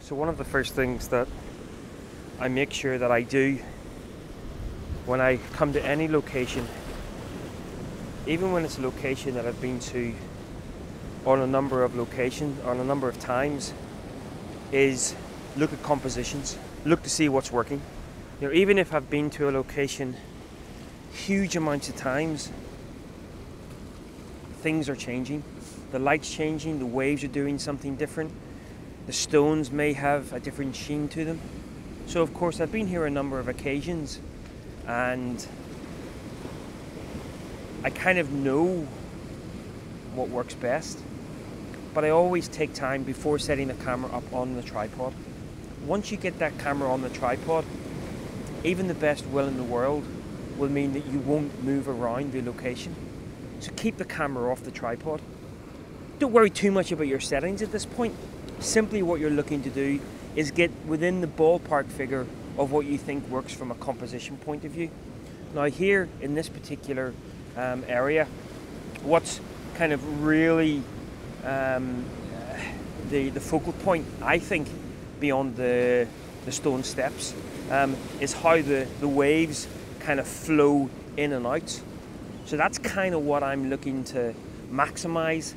So one of the first things that I make sure that I do when I come to any location, even when it's a location that I've been to on a number of locations, on a number of times, is look at compositions, look to see what's working. You know, even if I've been to a location huge amounts of times, things are changing. The light's changing, the waves are doing something different. The stones may have a different sheen to them. So of course I've been here a number of occasions and I kind of know what works best, but I always take time before setting the camera up on the tripod. Once you get that camera on the tripod, even the best will in the world will mean that you won't move around the location. So keep the camera off the tripod. Don't worry too much about your settings at this point. Simply what you're looking to do is get within the ballpark figure of what you think works from a composition point of view. Now here in this particular area, what's kind of really the focal point, I think, beyond the stone steps, is how the waves kind of flow in and out. So that's kind of what I'm looking to maximize,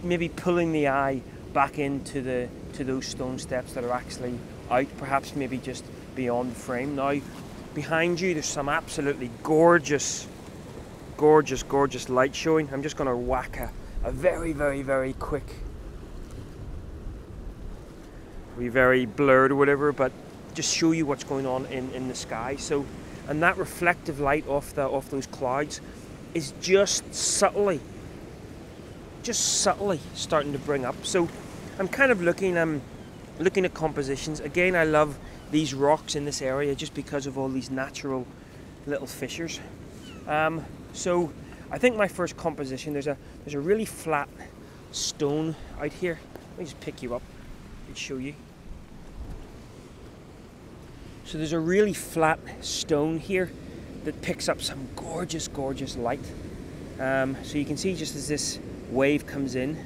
maybe pulling the eye back into those stone steps that are actually out, perhaps maybe just beyond the frame. Now behind you there's some absolutely gorgeous light showing. I'm just going to whack a very quick, very blurred or whatever, but just show you what's going on in the sky. So, and that reflective light off those clouds is just subtly starting to bring up. So I'm kind of looking at compositions. Again, I love these rocks in this area just because of all these natural little fissures. So I think my first composition, there's a really flat stone out here. Let me just pick you up and show you. So there's a really flat stone here that picks up some gorgeous light. So you can see just as this wave comes in,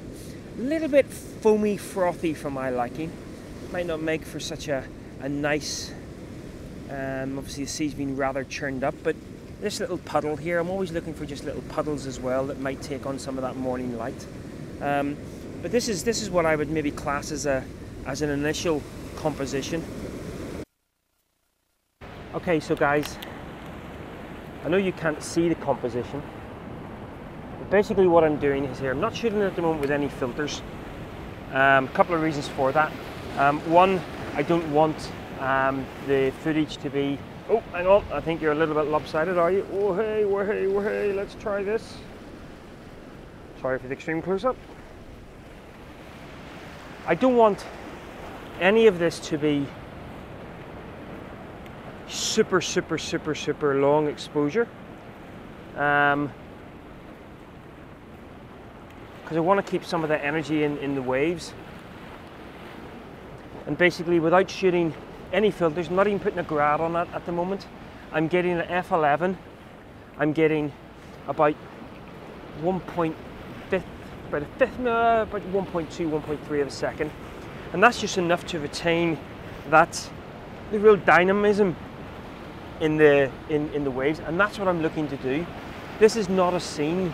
a little bit foamy, frothy for my liking. Might not make for such a nice, obviously the sea's been rather churned up, but this little puddle here, I'm always looking for just little puddles as well that might take on some of that morning light. But this is what I would maybe class as an initial composition. Okay, so guys, I know you can't see the composition, but basically what I'm doing is here, I'm not shooting at the moment with any filters. A couple of reasons for that. One, I don't want the footage to be, oh, hang on, I think you're a little bit lopsided, are you? Oh, hey, let's try this. Sorry for the extreme close-up. I don't want any of this to be super long exposure, because I want to keep some of the energy in the waves. And basically, without shooting any filters, I'm not even putting a grad on that at the moment, I'm getting an f11. I'm getting about 1.5, about 1.2, 1.3 of a second, and that's just enough to retain the real dynamism in the waves, and that's what I'm looking to do. This is not a scene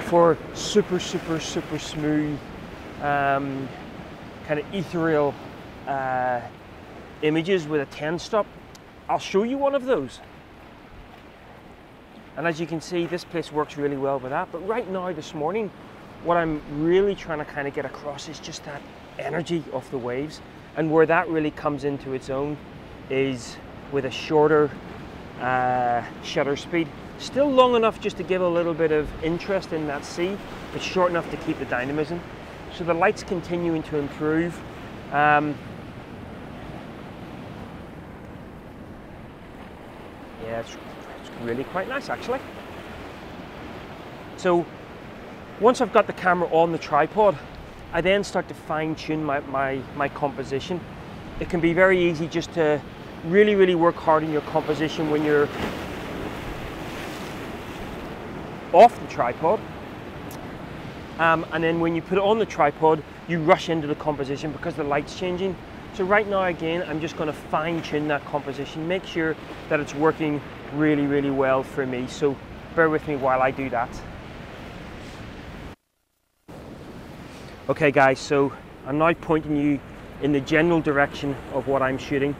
for super smooth, kind of ethereal images with a 10 stop. I'll show you one of those, and as you can see, this place works really well with that. But right now, this morning, what I'm really trying to kind of get across is just that energy of the waves, and where that really comes into its own is with a shorter shutter speed. Still long enough just to give a little bit of interest in that sea, but short enough to keep the dynamism. So the light's continuing to improve. Yeah, it's really quite nice actually. So once I've got the camera on the tripod, I then start to fine-tune my composition. It can be very easy just to really work hard in your composition when you're off the tripod, and then when you put it on the tripod, you rush into the composition because the light's changing. So right now, again, I'm just going to fine tune that composition, make sure that it's working really, really well for me. So bear with me while I do that. Okay guys, so I'm now pointing you in the general direction of what I'm shooting,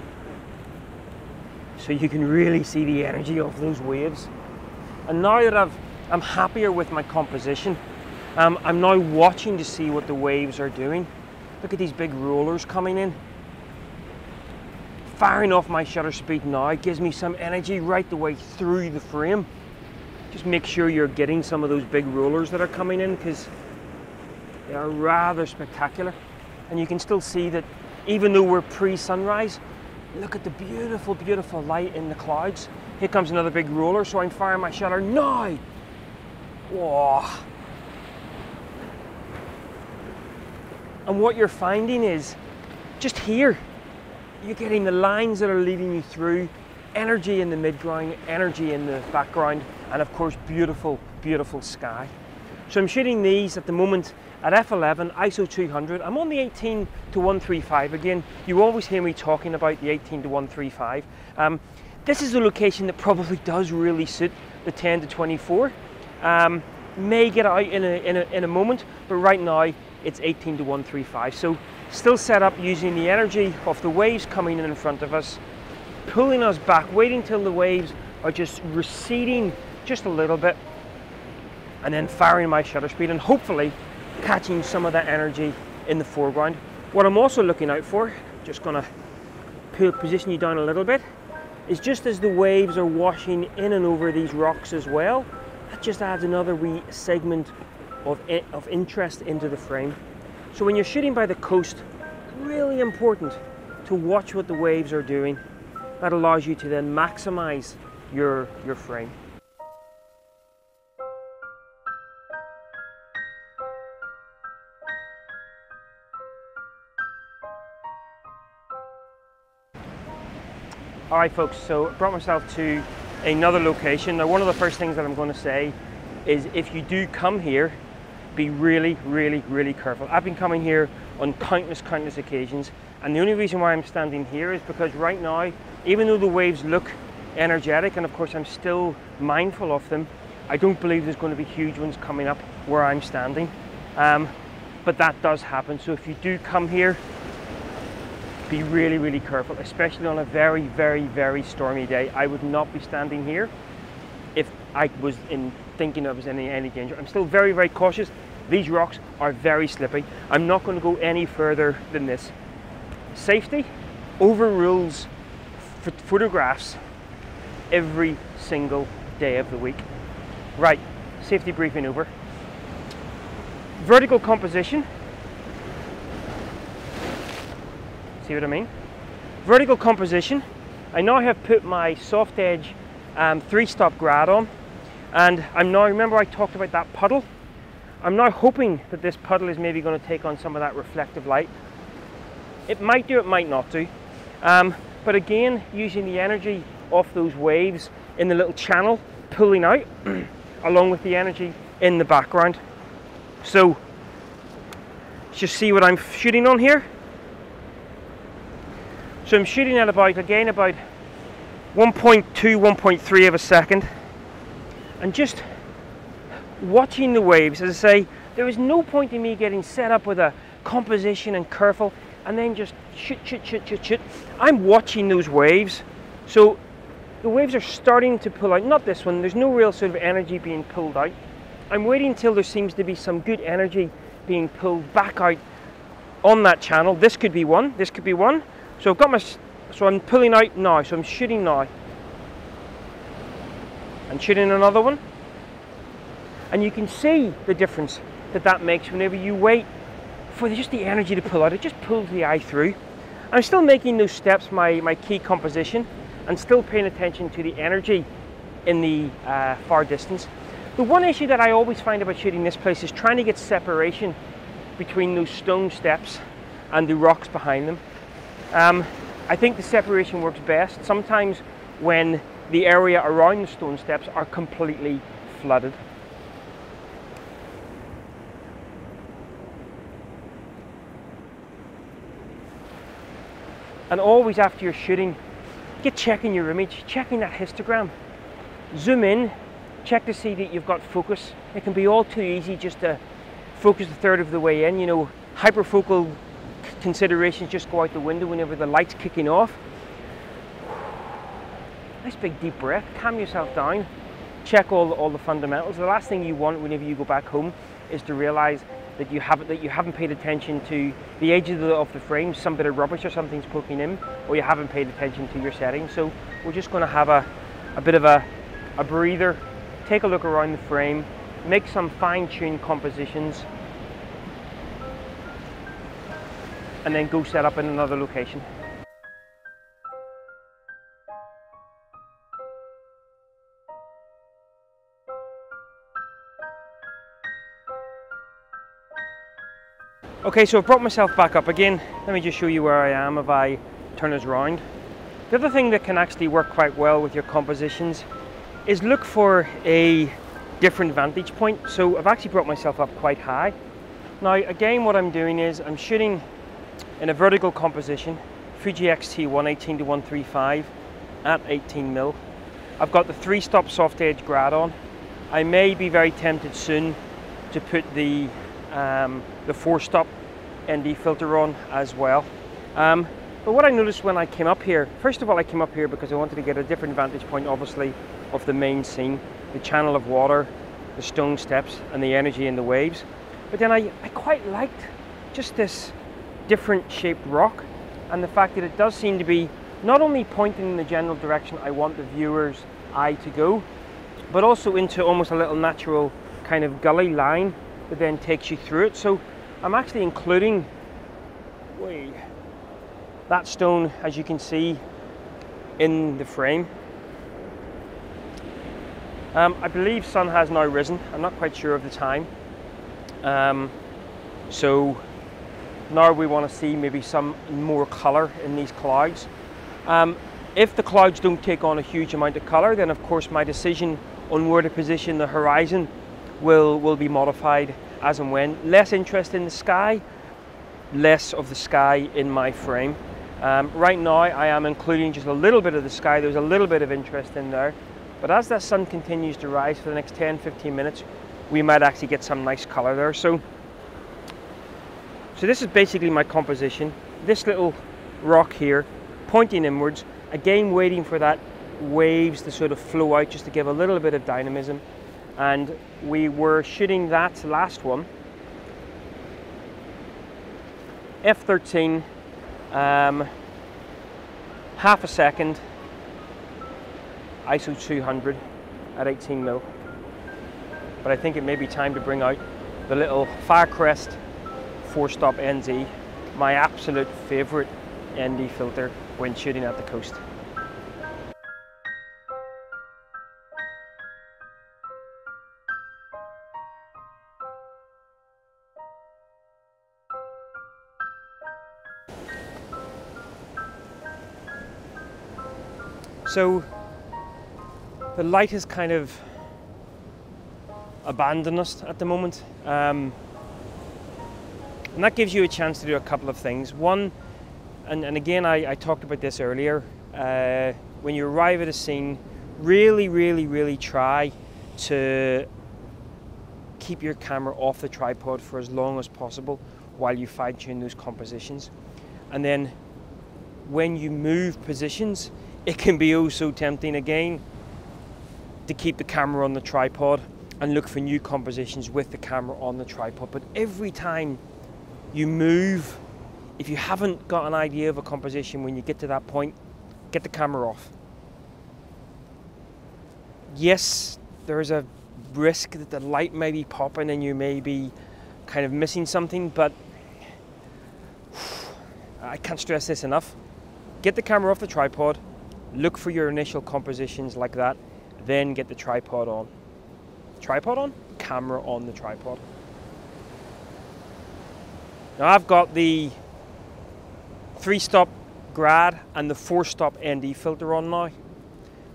so you can really see the energy of those waves. And now that I'm happier with my composition, I'm now watching to see what the waves are doing. Look at these big rollers coming in. Firing off my shutter speed now gives me some energy right the way through the frame. Just make sure you're getting some of those big rollers that are coming in, because they are rather spectacular. And you can still see that even though we're pre-sunrise, look at the beautiful, beautiful light in the clouds. Here comes another big roller, so I'm firing my shutter now. Whoa. And what you're finding is, just here, you're getting the lines that are leading you through, energy in the midground, energy in the background, and of course, beautiful, beautiful sky. So I'm shooting these at the moment at f11, ISO 200. I'm on the 18 to 135 again. You always hear me talking about the 18 to 135. This is a location that probably does really suit the 10 to 24. May get out in a moment, but right now it's 18 to 135. So still set up using the energy of the waves coming in front of us, pulling us back, waiting till the waves are just receding just a little bit, and then firing my shutter speed and hopefully catching some of that energy in the foreground. What I'm also looking out for, just gonna position you down a little bit, is just as the waves are washing in and over these rocks as well, that just adds another wee segment of interest into the frame. So when you're shooting by the coast, really important to watch what the waves are doing. That allows you to then maximize your frame. Alright folks, so I brought myself to another location. Now one of the first things that I'm going to say is, if you do come here, be really, really, really careful. I've been coming here on countless occasions, and the only reason why I'm standing here is because right now, even though the waves look energetic, and of course I'm still mindful of them, I don't believe there's going to be huge ones coming up where I'm standing. But that does happen, so if you do come here, be really, really careful, especially on a very, very, very stormy day. I would not be standing here if I was thinking I was in any danger. I'm still very, very cautious. These rocks are very slippy. I'm not going to go any further than this. Safety overrules photographs every single day of the week. Right, safety briefing over. Vertical composition. See what I mean? Vertical composition. I now have put my soft edge 3-stop grad on, and I'm now, remember I talked about that puddle? I'm now hoping that this puddle is maybe going to take on some of that reflective light. It might do, it might not do. But again, using the energy of those waves in the little channel pulling out along with the energy in the background. So just see what I'm shooting on here. So I'm shooting at about 1.2, 1.3 of a second, and just watching the waves. As I say, there is no point in me getting set up with a composition and careful and then just shoot. I'm watching those waves. So the waves are starting to pull out. Not this one, there's no real sort of energy being pulled out. I'm waiting until there seems to be some good energy being pulled back out on that channel. This could be one, this could be one. So I've got so I'm pulling out now, so I'm shooting now. And shooting another one. And you can see the difference that makes whenever you wait for just the energy to pull out. It just pulls the eye through. I'm still making those steps my key composition, and still paying attention to the energy in the far distance. The one issue that I always find about shooting this place is trying to get separation between those stone steps and the rocks behind them. I think the separation works best sometimes when the area around the stone steps are completely flooded. And always after you're shooting, get checking your image, checking that histogram. Zoom in, check to see that you've got focus. It can be all too easy just to focus a third of the way in. You know, hyperfocal considerations just go out the window whenever the light's kicking off. Nice big deep breath, calm yourself down, check all the fundamentals. The last thing you want whenever you go back home is to realize that you haven't paid attention to the edge of the frame, some bit of rubbish or something's poking in, or you haven't paid attention to your settings. So we're just going to have a bit of a breather, take a look around the frame, make some fine-tuned compositions, and then go set up in another location. Okay, so I've brought myself back up again. Let me just show you where I am if I turn us around. The other thing that can actually work quite well with your compositions is look for a different vantage point. So I've actually brought myself up quite high. Now again, what I'm doing is I'm shooting in a vertical composition, Fuji X-T1 18-135 at 18mm. I've got the 3-stop soft edge grad on. I may be very tempted soon to put the 4-stop ND filter on as well. But what I noticed when I came up here, first of all I came up here because I wanted to get a different vantage point obviously of the main scene, the channel of water, the stone steps and the energy in the waves. But then I quite liked just this different shaped rock and the fact that it does seem to be not only pointing in the general direction I want the viewer's eye to go, but also into almost a little natural kind of gully line that then takes you through it. So I'm actually including that stone, as you can see, in the frame. I believe sun has now risen. I'm not quite sure of the time. So now we want to see maybe some more color in these clouds. If the clouds don't take on a huge amount of color, then of course my decision on where to position the horizon will be modified as and when. Less interest in the sky, less of the sky in my frame. Right now I am including just a little bit of the sky. There's a little bit of interest in there, but as that sun continues to rise for the next 10-15 minutes, we might actually get some nice color there. So this is basically my composition. This little rock here pointing inwards, again waiting for that waves to sort of flow out just to give a little bit of dynamism. And we were shooting that last one, f13, half a second, ISO 200 at 18mm. But I think it may be time to bring out the little Firecrest 4-stop NZ, my absolute favorite ND filter when shooting at the coast. So the light has kind of abandoned us at the moment, and that gives you a chance to do a couple of things. One, and again I talked about this earlier, when you arrive at a scene, really try to keep your camera off the tripod for as long as possible while you fine-tune those compositions. And then when you move positions, it can be oh so tempting again to keep the camera on the tripod and look for new compositions with the camera on the tripod. But every time you move, if you haven't got an idea of a composition, when you get to that point, get the camera off. Yes, there is a risk that the light may be popping and you may be kind of missing something, but I can't stress this enough. Get the camera off the tripod, look for your initial compositions like that, then get the tripod on. Tripod on? Camera on the tripod. Now I've got the 3-stop grad and the 4-stop ND filter on now.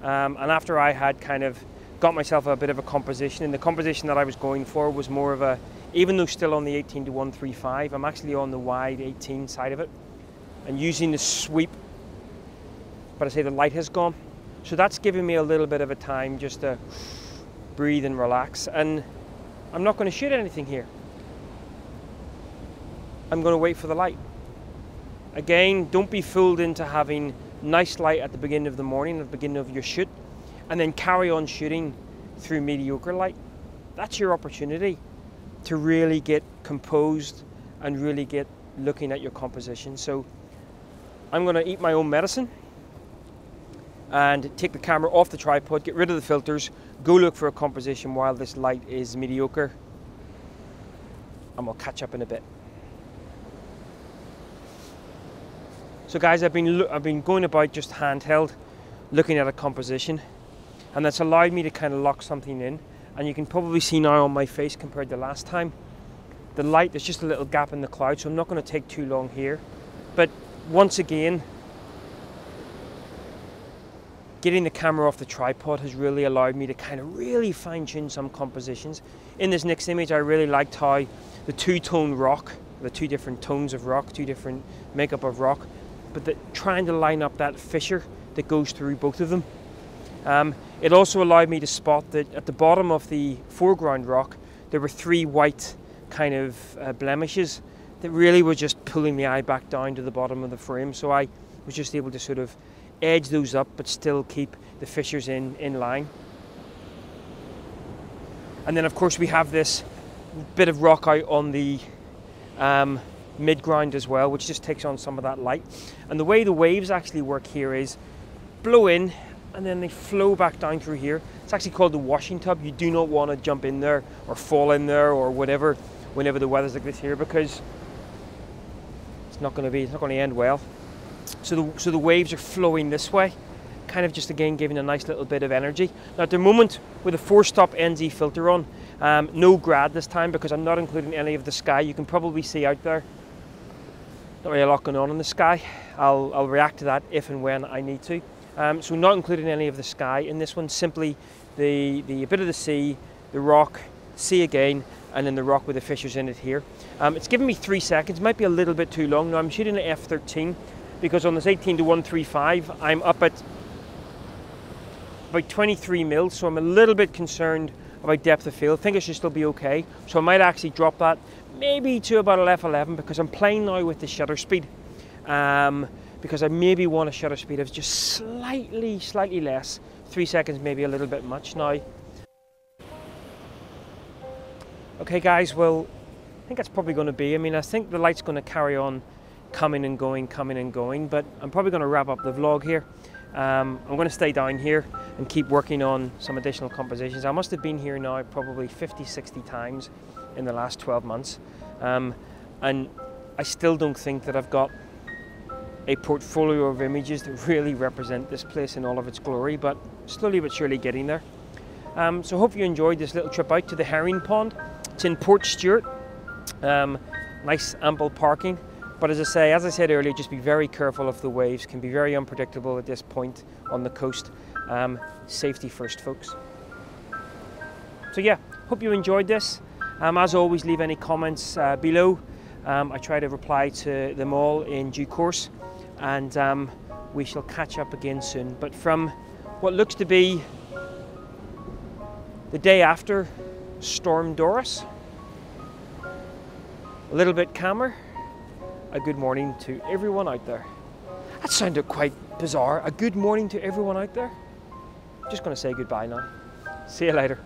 And after I had kind of got myself a bit of a composition, and the composition that I was going for was more of a, even though still on the 18-135, I'm actually on the wide 18 side of it, and using the sweep but I say the light has gone. So that's giving me a little bit of a time just to breathe and relax. And I'm not going to shoot anything here. I'm going to wait for the light. Again, don't be fooled into having nice light at the beginning of the morning, at the beginning of your shoot, and then carry on shooting through mediocre light. That's your opportunity to really get composed and really get looking at your composition. So I'm going to eat my own medicine and take the camera off the tripod, get rid of the filters, go look for a composition while this light is mediocre, and we'll catch up in a bit. So guys, I've been going about just handheld, looking at a composition, and that's allowed me to kind of lock something in. And you can probably see now on my face compared to last time, the light, there's just a little gap in the cloud, so I'm not going to take too long here. But once again, getting the camera off the tripod has really allowed me to kind of really fine-tune some compositions. In this next image, I really liked how the two-tone rock, the two different tones of rock, two different makeup of rock, but trying to line up that fissure that goes through both of them. It also allowed me to spot that at the bottom of the foreground rock, there were three white kind of blemishes that really were just pulling the eye back down to the bottom of the frame. So I was just able to sort of edge those up, but still keep the fissures in line. And then of course we have this bit of rock out on the mid-ground as well, which just takes on some of that light. And the way the waves actually work here is blow in and then they flow back down through here. It's actually called the washing tub. You do not want to jump in there or fall in there or whatever whenever the weather's like this here, because it's not going to end well. So the waves are flowing this way, kind of just again giving a nice little bit of energy. Now at the moment with a 4-stop NZ filter on, no grad this time because I'm not including any of the sky. You can probably see out there, not really a lot going on in the sky. I'll react to that if and when I need to. So not including any of the sky in this one, simply the bit of the sea, the rock, sea again, and then the rock with the fissures in it here. It's given me 3 seconds, might be a little bit too long. Now I'm shooting at f13 because on this 18-135 I'm up at about 23 mils, so I'm a little bit concerned about depth of field. I think it should still be okay, so I might actually drop that maybe to about f11 because I'm playing now with the shutter speed, because I maybe want a shutter speed of just slightly less. 3 seconds maybe a little bit much now. Okay guys, well I think that's probably going to be, I think the light's going to carry on coming and going, but I'm probably going to wrap up the vlog here. I'm going to stay down here and keep working on some additional compositions. I must have been here now probably 50-60 times in the last 12 months, and I still don't think that I've got a portfolio of images that really represent this place in all of its glory, but slowly but surely getting there. So hope you enjoyed this little trip out to the Herringpond. It's in Port Stewart. Nice ample parking, but as I said earlier, just be very careful of the waves. Can be very unpredictable at this point on the coast. Safety first, folks. So yeah, hope you enjoyed this. As always, leave any comments below. I try to reply to them all in due course, and we shall catch up again soon. But from what looks to be the day after Storm Doris, a little bit calmer, a good morning to everyone out there. That sounded quite bizarre. A good morning to everyone out there. Just going to say goodbye now. See you later.